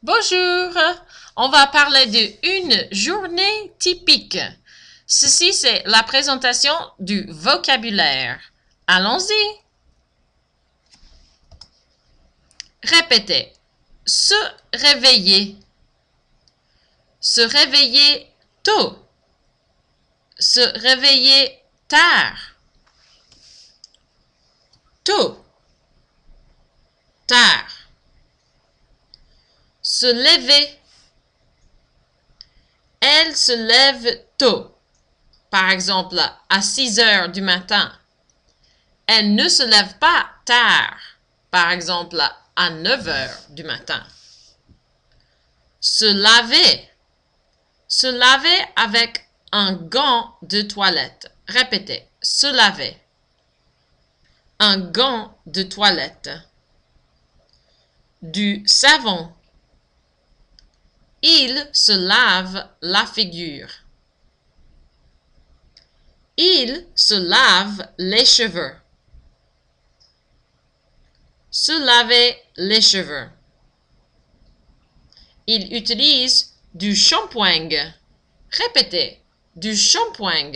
Bonjour, on va parler d'une journée typique. Ceci, c'est la présentation du vocabulaire. Allons-y. Répétez. Se réveiller. Se réveiller tôt. Se réveiller tard. Tôt. Tard. Se lever. Elle se lève tôt. Par exemple, à 6 heures du matin. Elle ne se lève pas tard. Par exemple, à 9 heures du matin. Se laver. Se laver avec un gant de toilette. Répétez. Se laver. Un gant de toilette. Du savon. Il se lave la figure. Il se lave les cheveux. Se laver les cheveux. Il utilise du shampoing. Répétez, du shampoing.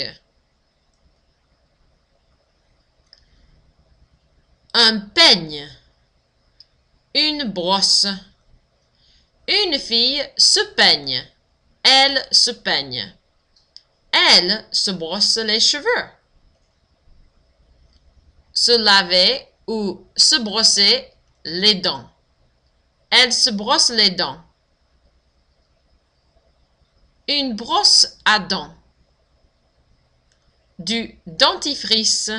Un peigne. Une brosse. Une fille se peigne. Elle se peigne. Elle se brosse les cheveux. Se laver ou se brosser les dents. Elle se brosse les dents. Une brosse à dents. Du dentifrice.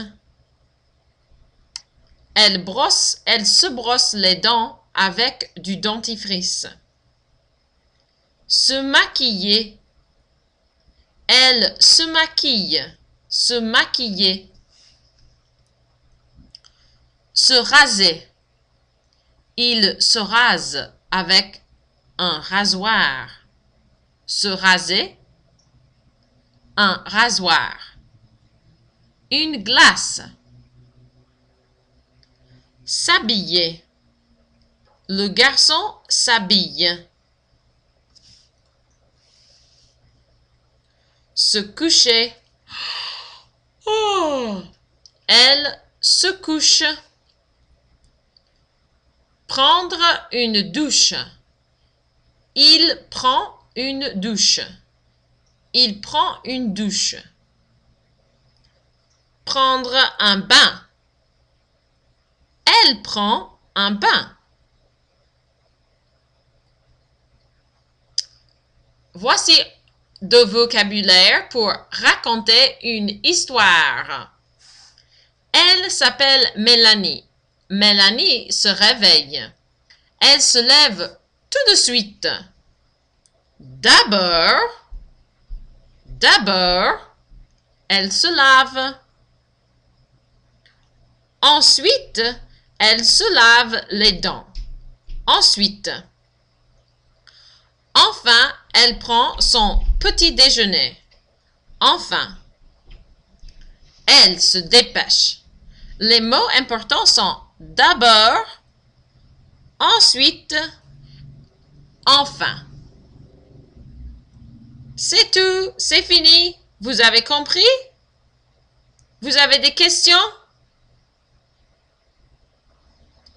Elle se brosse les dents avec du dentifrice. Se maquiller. Elle se maquille. Se maquiller. Se raser. Il se rase avec un rasoir. Se raser. Un rasoir. Une glace. S'habiller. Le garçon s'habille. Se coucher. Oh. Elle se couche. Prendre une douche. Il prend une douche. Il prend une douche. Prendre un bain. Elle prend un bain. Voici de vocabulaire pour raconter une histoire. Elle s'appelle Mélanie. Mélanie se réveille. Elle se lève tout de suite. D'abord, elle se lave. Ensuite, elle se lave les dents. Ensuite, enfin, elle prend son petit déjeuner. Enfin, elle se dépêche. Les mots importants sont d'abord, ensuite, enfin. C'est tout, c'est fini. Vous avez compris? Vous avez des questions?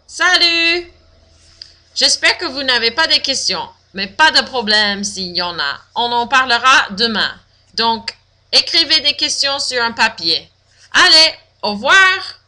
Salut! J'espère que vous n'avez pas de questions, mais pas de problème s'il y en a. On en parlera demain. Donc, écrivez des questions sur un papier. Allez, au revoir!